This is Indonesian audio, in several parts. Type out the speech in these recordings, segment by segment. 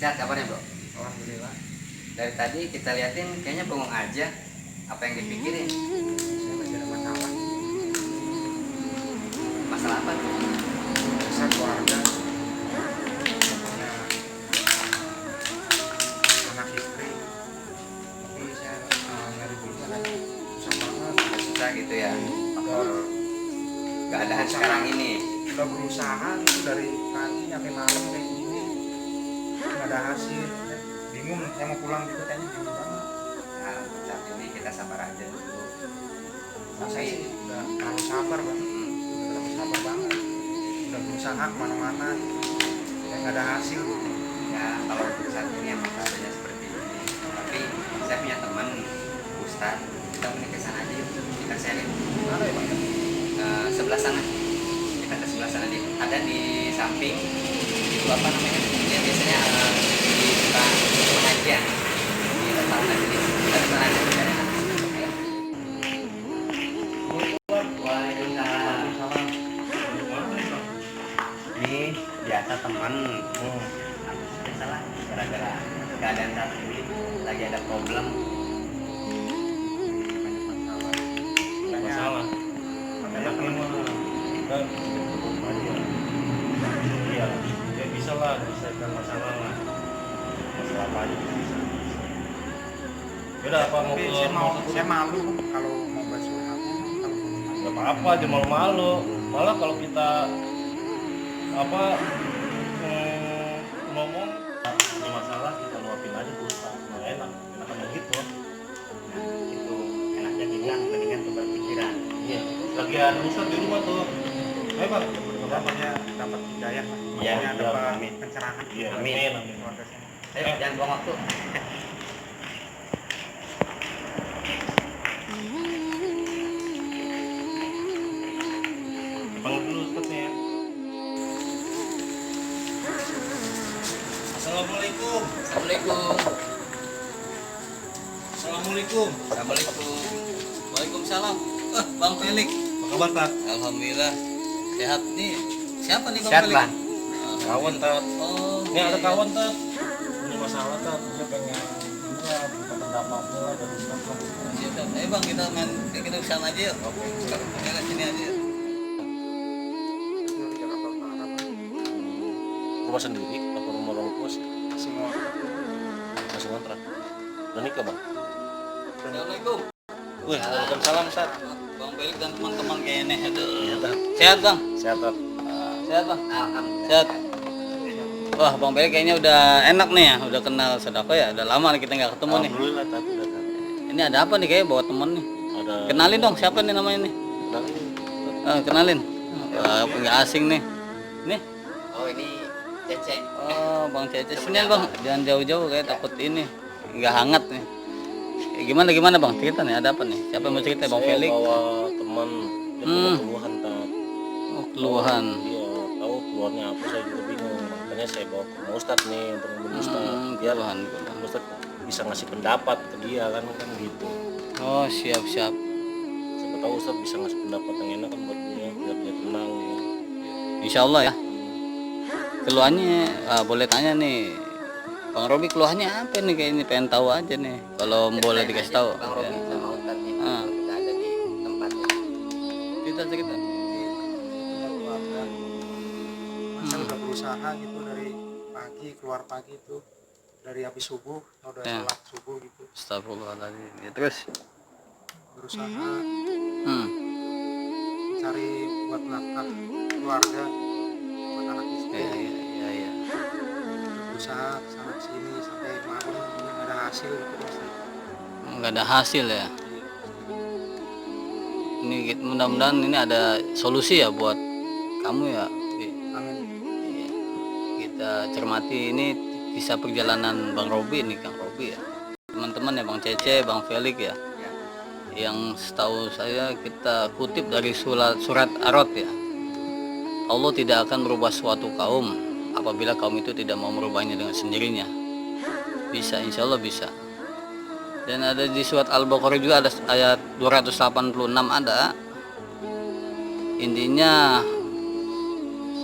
Sehat kabarnya bro? Alhamdulillah. Dari tadi kita liatin kayaknya bengong aja. Apa yang dipikirin? Saya lagi ada masalah. Masalah apa tuh? Saya keluarga punya anak istri. Tapi saya nyari duitnya kan susah banget. Susah gitu ya? Udah Keadaan sekarang ini. udah berusaha gitu dari pagi sampai malam kayak gini, nggak ada hasil. Bingung, saya mau pulang gitu kayaknya bingung banget. Nah, untuk saat ini kita sabar aja dulu. Saya sih udah terlalu sabar banget. Udah terlalu sabar banget. Udah berusaha kemana-mana, kayak nggak ada hasil. Ya kalau untuk saat ini emang keadaannya seperti ini. Tapi saya punya teman Ustad, kita mending ke sana aja yuk. Kita sharing. Mana ya Pak? Sebelah sana. Kita ke sebelah sana ada di samping itu apa namanya? Dia biasanya di depan pengajian. Di depan aja di sana aja. Ayo. Waalaikumsalam. Ini biasa teman. Biasalah gara-gara keadaan saat ini lagi ada problem. Masalah enak mah kita aja iya ya bisa lah selesaikan masalah lah masalah apa aja bisa yaudah apa mau Tapi ke saya malu kalau mau bahas curhatnya. Kalau nggak apa-apa aja malu-malu malah kalau kita apa ngomong punya masalah kita luapin aja tuh nggak enak enakan gitu Itu enaknya bilang mendingan tukar pikiran. iya lagi ada Ustaz di rumah tuh ayo Pak namanya dapat hidayah lah. Iya, Maksudnya iya, dapat amin. pencerahan. iya Amin. amin Keluarga saya. Ayo jangan buang waktu. panggil dulu Ustaznya ya. Assalamualaikum. Assalamualaikum. Assalamualaikum. Assalamualaikum. Waalaikumsalam. Bang Felix. Apa kabar Tat? Alhamdulillah sehat nih. Siapa nih Bang Sehat, Felix? Bang. Kawan Tat. Oh, Ini ada kawan Tat. Punya masalah Tat. Dia pengen juga buka pendapatnya lah dari Ustaz lah. Siap. Ayo Bang kita kita kesana aja yuk. Oke. Kita ke sini aja. Yuk. Itu di Jakarta Utara, Pak. Rumah sendiri apa rumah orang tua sih? Semua Masih ngontrak. Udah nikah Bang? Assalamualaikum. Wih, waalaikumsalam Ustaz. Bang Felix dan teman-teman kayaknya aduh. Iya Tat. Sehat Bang. Sehat Tat. Sehat Bang. Alhamdulillah. Sehat. Wah Bang Felix kayaknya udah enak nih ya, udah kenal sedapa ya, udah lama nih kita nggak ketemu nih. Alhamdulillah Tat udah Tat. Ini ada apa nih kayak bawa temen nih? Ada Kenalin dong siapa nih namanya nih? kenalin. Kenalin. Nggak asing nih. Nih. Oh ini Cece. Oh Bang Cece sini Bang, jangan jauh-jauh kayak takut ini nggak hangat nih. Gimana Bang cerita nih ada apa nih? Siapa yang mau cerita Bang Saya Felix? bawa teman dia punya keluhan Tat. Oh keluhan. Iya, tahu keluarnya apa saya juga bingung. Makanya saya bawa ke rumah Ustadz nih untuk ngomong Ustadz. Biar Keluhan. Ustadz bisa ngasih pendapat ke dia kan gitu. Oh siap. Siapa tahu Ustadz bisa ngasih pendapat yang enak kan buat dia biar dia tenang ya. Insya Allah ya. Keluhannya boleh tanya nih. Bang Robi keluhannya apa nih kayak ini pengen tahu aja nih. Kalau boleh dikasih tahu. Bang Robi sama Ustadz ini Ah. kita ada di tempatnya. Cerita. punya keluarga. Saya udah berusaha gitu dari pagi, keluar pagi itu dari habis subuh, udah Ya. sholat subuh gitu, Astagfirullahaladzim. Ya, terus. berusaha Hmm. cari buat nafkah keluarga, buat anak istri. Iya. Berusaha sana sini sampai malam nggak ada hasil gitu Mas. Nggak ada hasil ya. Ini mudah-mudahan ini ada solusi ya buat kamu ya. Amin. Kita cermati ini kisah perjalanan Bang Robi nih Kang Robi ya. Teman-teman ya Bang Cece, Bang Felix ya. Yang setahu saya kita kutip dari surat Ar-Rod ya. Allah tidak akan merubah suatu kaum apabila kaum itu tidak mau merubahnya dengan sendirinya. Bisa, insya Allah bisa. Dan ada di surat Al-Baqarah juga ada ayat 286 ada. Intinya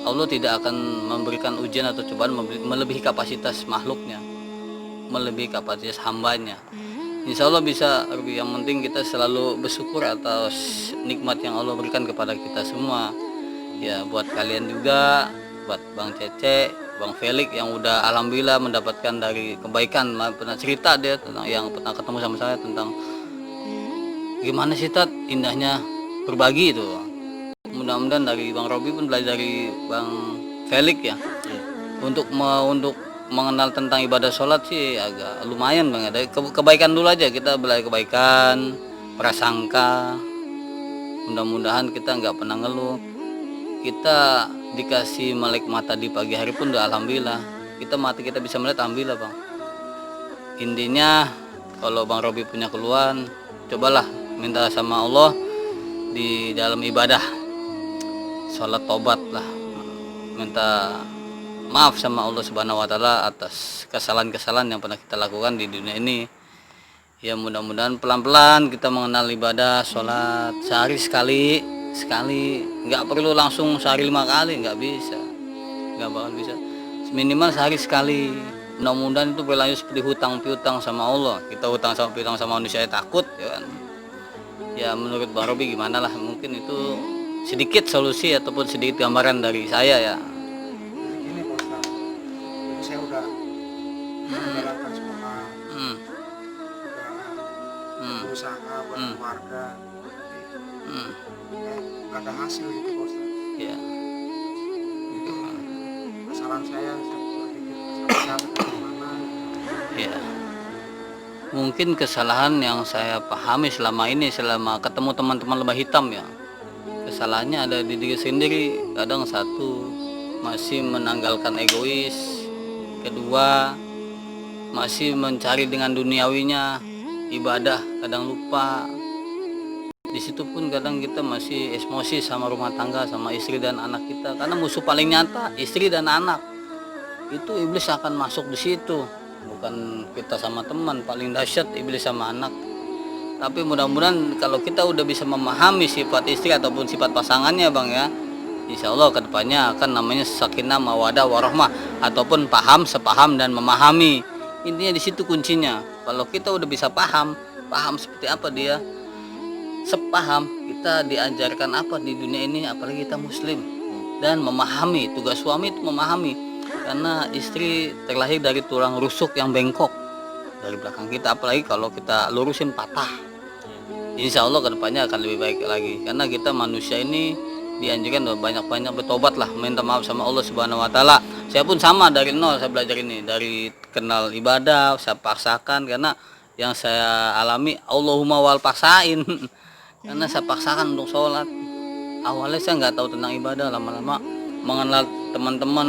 Allah tidak akan memberikan ujian atau cobaan melebihi kapasitas makhluknya, melebihi kapasitas hambanya. Insya Allah bisa. Yang penting kita selalu bersyukur atas nikmat yang Allah berikan kepada kita semua. Ya buat kalian juga, buat Bang Cece, Bang Felix yang udah alhamdulillah mendapatkan dari kebaikan. Pernah cerita dia tentang yang pernah ketemu sama saya tentang gimana sih Tat indahnya berbagi itu. Mudah-mudahan dari Bang Robi pun belajar dari Bang Felix ya. Untuk mengenal tentang ibadah sholat sih agak lumayan Bang. Ada kebaikan dulu aja, kita belajar kebaikan, prasangka. Mudah-mudahan kita nggak pernah ngeluh. Kita dikasih melek mata di pagi hari pun udah alhamdulillah. Mata kita bisa melihat alhamdulillah Bang. Intinya kalau Bang Robi punya keluhan, cobalah minta sama Allah di dalam ibadah, sholat tobat lah, minta maaf sama Allah Subhanahu wa Ta'ala atas kesalahan-kesalahan yang pernah kita lakukan di dunia ini. Ya mudah-mudahan pelan-pelan kita mengenal ibadah sholat sehari sekali, nggak perlu langsung sehari 5 kali, nggak bisa, nggak bakal bisa, minimal sehari sekali. Mudah-mudahan itu berlanjut seperti hutang piutang sama Allah. Kita hutang sama piutang sama manusia takut ya kan. Ya menurut Bang Robi gimana lah, mungkin itu sedikit solusi ataupun sedikit gambaran dari saya ya. Ini Pak Ustaz, jadi saya udah menjalankan sholat, udah berusaha buat keluarga, nggak ada hasil gitu Pak Ustaz. Ya. Kesalahan saya berpikir bagaimana. Ya. Mungkin kesalahan yang saya pahami selama ini, selama ketemu teman-teman lembah hitam ya, kesalahannya ada di diri sendiri. Kadang satu, masih menanggalkan egois. Kedua, masih mencari dengan duniawinya, ibadah kadang lupa. Di situ pun kadang kita masih emosi sama rumah tangga, sama istri dan anak kita. Karena musuh paling nyata istri dan anak. Itu iblis akan masuk di situ. Bukan kita sama teman, paling dahsyat iblis sama anak. Tapi mudah-mudahan kalau kita udah bisa memahami sifat istri ataupun sifat pasangannya Bang ya, insya Allah kedepannya akan namanya sakinah mawadah warahmah, ataupun sepaham dan memahami. Intinya di situ kuncinya. Kalau kita udah bisa paham seperti apa dia, sepaham, kita diajarkan apa di dunia ini, apalagi kita muslim, dan memahami. Tugas suami itu memahami, karena istri terlahir dari tulang rusuk yang bengkok dari belakang kita, apalagi kalau kita lurusin patah. Insya Allah kedepannya akan lebih baik lagi, karena kita manusia ini dianjurkan banyak-banyak bertobat lah, minta maaf sama Allah Subhanahu wa Ta'ala. Saya pun sama dari nol, saya belajar ini dari kenal ibadah, saya paksakan, karena yang saya alami Allahumma wal paksain. Karena saya paksakan untuk sholat. Awalnya saya nggak tahu tentang ibadah, lama-lama mengenal teman-teman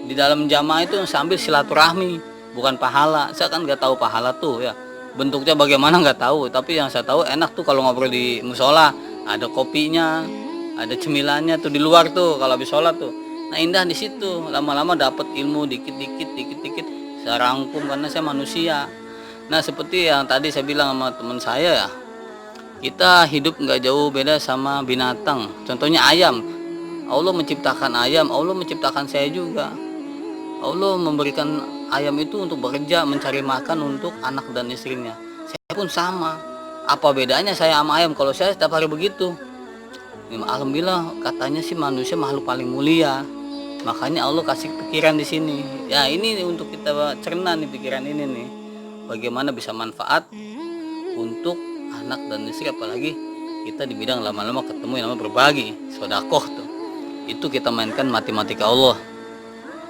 di dalam jamaah itu sambil silaturahmi, bukan pahala. Saya kan nggak tahu pahala tuh ya, bentuknya bagaimana nggak tahu. Tapi yang saya tahu enak tuh kalau ngobrol di musola, ada kopinya, ada cemilannya tuh di luar tuh kalau habis sholat tuh. Nah indah di situ, lama-lama dapat ilmu dikit-dikit. Saya rangkum karena saya manusia. Nah seperti yang tadi saya bilang sama teman saya ya, kita hidup nggak jauh beda sama binatang. Contohnya ayam. Allah menciptakan ayam, Allah menciptakan saya juga. Allah memberikan ayam itu untuk bekerja, mencari makan untuk anak dan istrinya. Saya pun sama. Apa bedanya saya sama ayam? Kalau saya setiap hari begitu. Alhamdulillah katanya sih manusia makhluk paling mulia. Makanya Allah kasih pikiran di sini. Ya ini untuk kita cerna nih pikiran ini nih. Bagaimana bisa manfaat untuk anak dan istri, apalagi kita di bidang lama-lama ketemu yang namanya berbagi, sedekah tuh. Itu kita mainkan matematika Allah.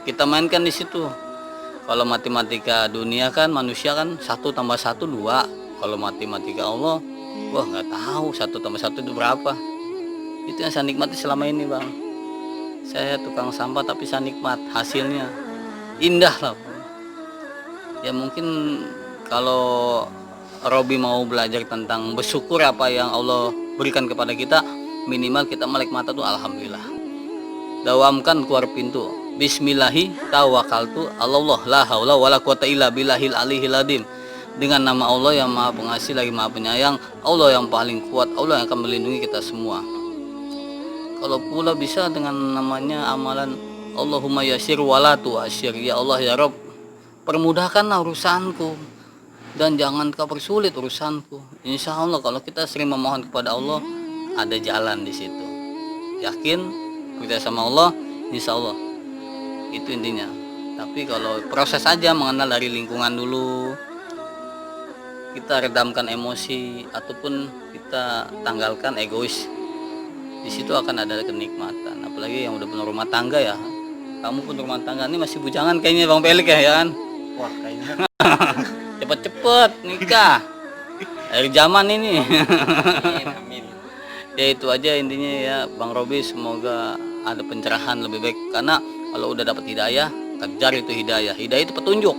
Kita mainkan di situ. Kalau matematika dunia kan manusia kan 1 + 1 2. Kalau matematika Allah, wah nggak tahu 1 + 1 itu berapa. Itu yang saya nikmati selama ini Bang. Saya tukang sampah tapi saya nikmat hasilnya. Indah lah. Ya mungkin kalau Robi mau belajar tentang bersyukur apa yang Allah berikan kepada kita, minimal kita melek mata tuh alhamdulillah. Dawamkan keluar pintu, bismillahi tawakkaltu Allah la haula wala quwata illa billahil aliyil azim. Dengan nama Allah yang Maha Pengasih lagi Maha Penyayang, Allah yang paling kuat, Allah yang akan melindungi kita semua. Kalau pula bisa dengan namanya amalan Allahumma yasir wala tu'asyir, ya Allah ya Rob, permudahkanlah urusanku dan jangan kau persulit urusanku. Insya Allah kalau kita sering memohon kepada Allah, ada jalan di situ. Yakin, percaya sama Allah, insya Allah. Itu intinya. Tapi kalau proses aja, mengenal dari lingkungan dulu, kita redamkan emosi ataupun kita tanggalkan egois, di situ akan ada kenikmatan. Apalagi yang udah punya rumah tangga ya, kamu pun rumah tangga ini masih bujangan kayaknya Bang Pelik ya kan. Wah kayaknya Cepet-cepet nikah, akhir zaman ini. Amin, amin. Ya itu aja intinya ya Bang Robi, semoga ada pencerahan lebih baik. Karena kalau udah dapat hidayah, kejar itu hidayah. Hidayah itu petunjuk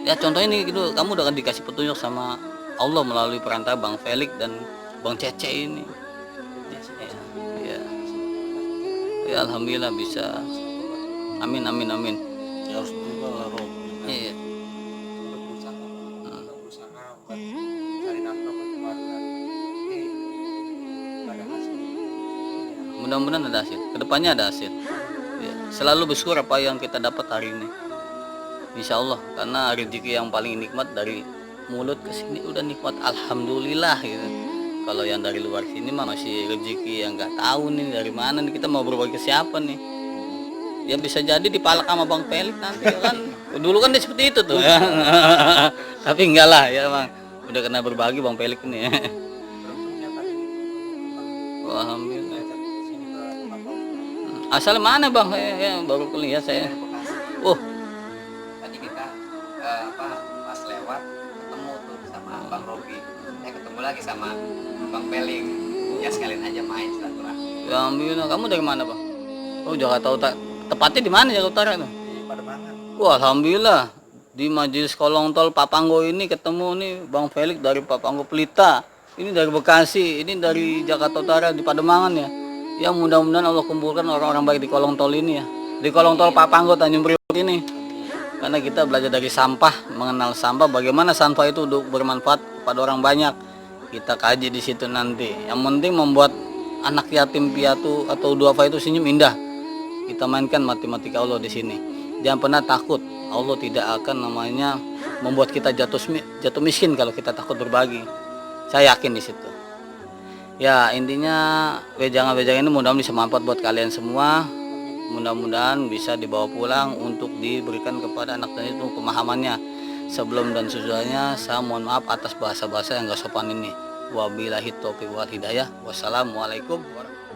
ya. Contohnya nih gitu, kamu udah dikasih petunjuk sama Allah melalui perantara Bang Felix dan Bang Cece ini. Ya, ya alhamdulillah bisa. Amin amin amin. ya harus berubah lah Rob. Iya. Udah berusaha buat cari nafkah buat keluarga, tapi nggak ada hasil. Mudah-mudahan ada hasil. Kedepannya ada hasil. Ya, selalu bersyukur apa yang kita dapat hari ini. Insya Allah, karena rezeki yang paling nikmat dari mulut ke sini udah nikmat, alhamdulillah gitu. Kalau yang dari luar sini mah masih rezeki yang nggak tahu nih dari mana nih, kita mau berbagi ke siapa nih. Ya bisa jadi dipalak sama Bang Pelik nanti kan. Dulu kan dia seperti itu tuh ya. Tapi enggak lah ya Bang. Udah kena berbagi Bang Pelik ini. Beruntungnya tadi Wah, alhamdulillah. ngajak sini ke tempat Bang. Asal mana Bang? Ya, baru kuliah saya. Oh, Tadi kita pas lewat ketemu tuh sama Bang Robi. Ketemu lagi sama Bang Peling. Ya sekalian aja main silaturahmi. ya alhamdulillah. Kamu dari mana Bang? Oh, Jakarta Utara. Tepatnya di mana Jakarta Utara tuh? Di Pademangan. Wah, alhamdulillah. Di Majelis Kolong Tol Papanggo ini ketemu nih Bang Felix dari Papanggo Pelita. Ini dari Bekasi, ini dari Jakarta Utara di Pademangan ya. Ya mudah-mudahan Allah kumpulkan orang-orang baik di kolong tol ini ya. Di kolong tol Papanggo Tanjung Priok ini. Karena kita belajar dari sampah, mengenal sampah, bagaimana sampah itu untuk bermanfaat kepada orang banyak. Kita kaji di situ nanti. Yang penting membuat anak yatim piatu atau duafa itu senyum indah. Kita mainkan matematika Allah di sini. Jangan pernah takut. Allah tidak akan namanya membuat kita jatuh miskin kalau kita takut berbagi. Saya yakin di situ. Ya intinya wejangan-wejangan ini mudah-mudahan bisa manfaat buat kalian semua. Mudah-mudahan bisa dibawa pulang untuk diberikan kepada anak dan itu pemahamannya. Sebelum dan sesudahnya saya mohon maaf atas bahasa-bahasa yang gak sopan ini. Wabillahi taufiq wal hidayah. Wassalamualaikum warahmatullahi wabarakatuh.